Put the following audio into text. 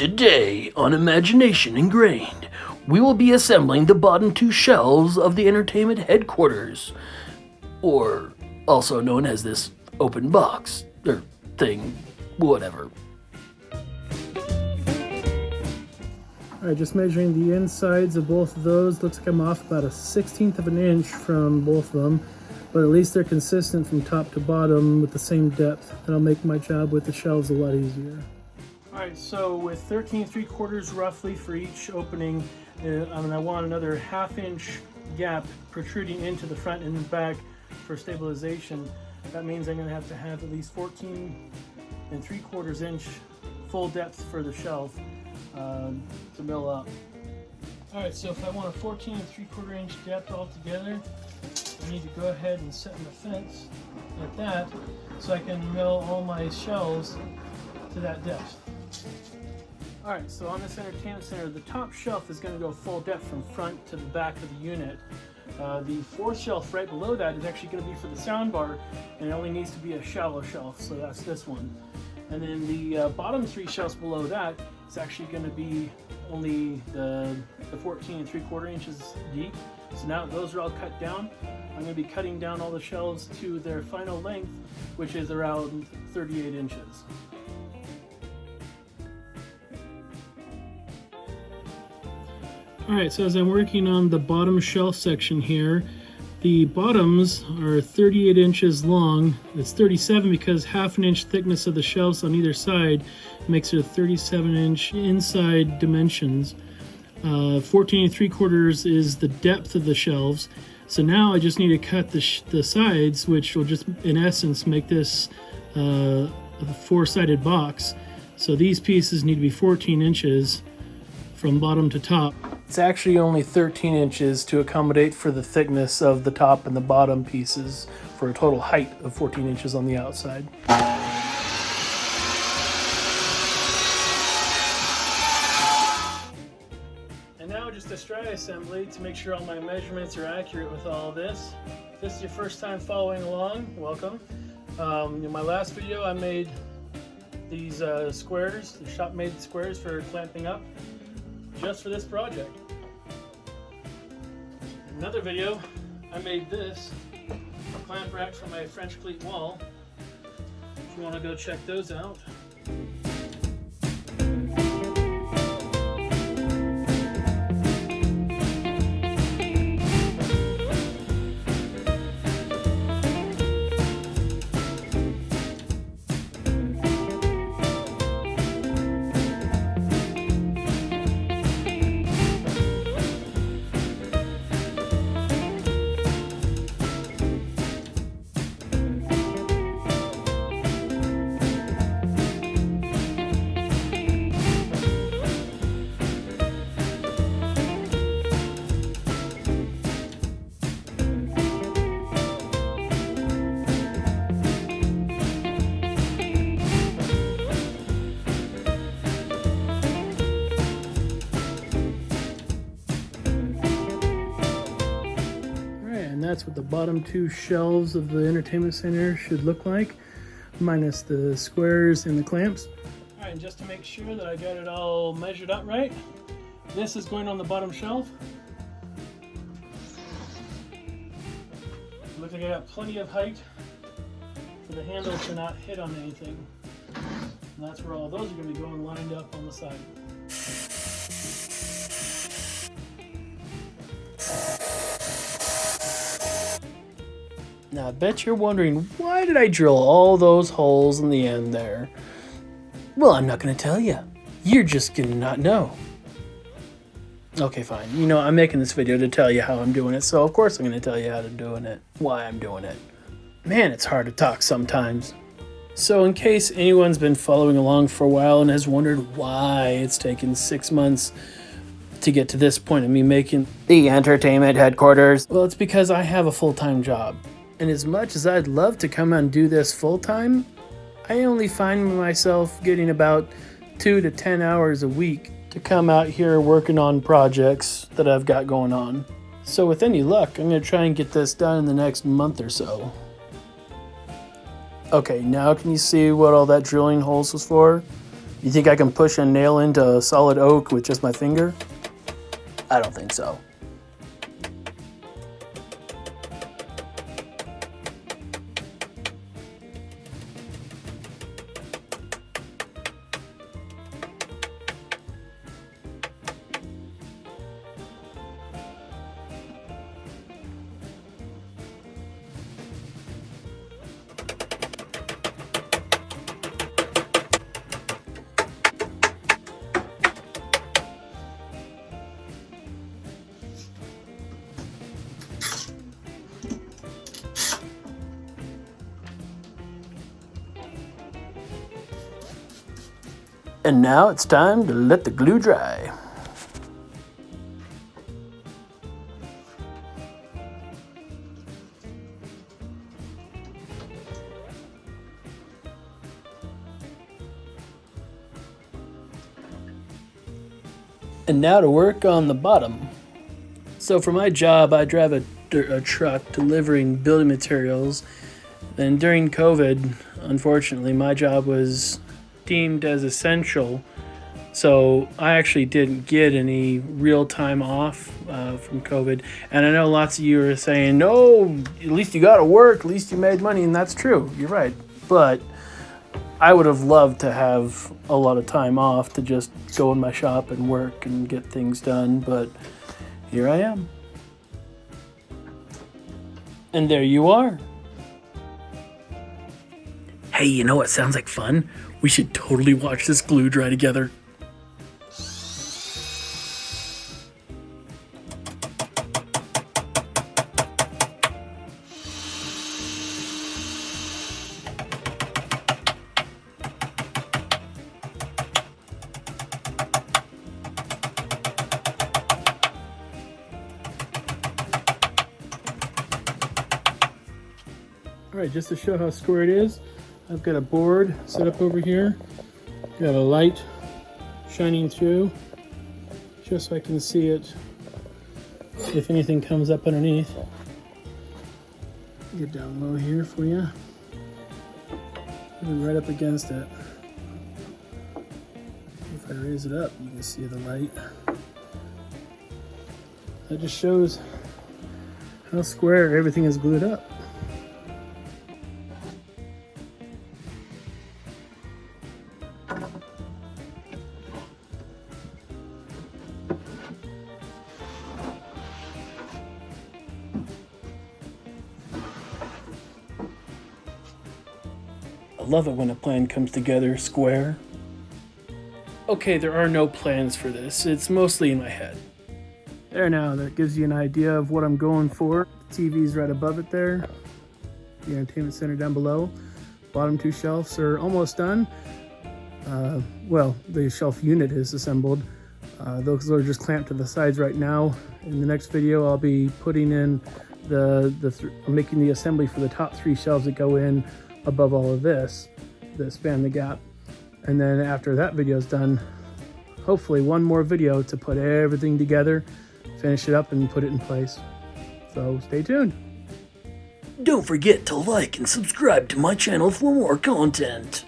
Today on Imagination Ingrained, we will be assembling the bottom two shelves of the entertainment headquarters, or also known as this open box, or thing, whatever. Alright, just measuring the insides of both of those. Looks like I'm off about 1/16 of an inch from both of them, but at least they're consistent from top to bottom with the same depth. That'll make my job with the shelves a lot easier. Alright, so with 13 3/4 roughly for each opening, I want another 1/2 inch gap protruding into the front and the back for stabilization. That means I'm going to have at least 14 3/4 inch full depth for the shelf to mill up. Alright, so if I want a 14 3/4 inch depth altogether, I need to go ahead and set my fence at that so I can mill all my shelves to that depth. Alright, so on this entertainment center, the top shelf is going to go full depth from front to the back of the unit. The fourth shelf right below that is actually going to be for the sound bar, and it only needs to be a shallow shelf, so that's this one. And then the bottom three shelves below that is actually going to be only the 14 3/4 inches deep. So now those are all cut down. I'm going to be cutting down all the shelves to their final length, which is around 38 inches. Alright, so as I'm working on the bottom shelf section here, the bottoms are 38 inches long. It's 37 because 1/2 inch thickness of the shelves on either side makes it a 37 inch inside dimensions. 14 3/4 is the depth of the shelves. So now I just need to cut the sides, which will just in essence make this a four-sided box. So these pieces need to be 14 inches from bottom to top. It's actually only 13 inches to accommodate for the thickness of the top and the bottom pieces for a total height of 14 inches on the outside. And now just a stride assembly to make sure all my measurements are accurate with all this. If this is your first time following along, welcome. In my last video I made these squares, the shop made squares for clamping up, just for this project. In another video, I made this clamp rack for my French cleat wall. If you want to go check those out. That's what the bottom two shelves of the entertainment center should look like, minus the squares and the clamps. All right, and just to make sure that I got it all measured up right, this is going on the bottom shelf. Looks like I got plenty of height for the handle to not hit on anything. And that's where all those are going to be going lined up on the side. Now I bet you're wondering, why did I drill all those holes in the end there? Well, I'm not going to tell you. You're just going to not know. Okay, fine. You know, I'm making this video to tell you how I'm doing it, so of course I'm going to tell you how I'm doing it, why I'm doing it. Man, it's hard to talk sometimes. So in case anyone's been following along for a while and has wondered why it's taken 6 months to get to this point of me making the entertainment headquarters, well, it's because I have a full-time job. And as much as I'd love to come and do this full-time, I only find myself getting about 2 to 10 hours a week to come out here working on projects that I've got going on. So with any luck, I'm going to try and get this done in the next month or so. Okay, now can you see what all that drilling holes was for? You think I can push a nail into solid oak with just my finger? I don't think so. And now it's time to let the glue dry. And now to work on the bottom. So for my job, I drive a truck delivering building materials. And during COVID, unfortunately, my job was deemed as essential. So I actually didn't get any real time off from COVID. And I know lots of you are saying, no, at least you got to work, at least you made money. And that's true. You're right. But I would have loved to have a lot of time off to just go in my shop and work and get things done. But here I am. And there you are. Hey, you know what sounds like fun? We should totally watch this glue dry together. Alright, just to show how square it is, I've got a board set up over here. Got a light shining through, just so I can see it if anything comes up underneath. Get down low here for you. And right up against it. If I raise it up, you can see the light. That just shows how square everything is glued up. I love it when a plan comes together square. Okay, there are no plans for this. It's mostly in my head. There now, that gives you an idea of what I'm going for. The TV's right above it there. The entertainment center down below. Bottom two shelves are almost done. Well, the shelf unit is assembled. Those are just clamped to the sides right now. In the next video, I'll be putting in making the assembly for the top three shelves that go in above all of this that span the gap. And then after that video is done, hopefully one more video to put everything together, finish it up and put it in place. So stay tuned. Don't forget to like and subscribe to my channel for more content.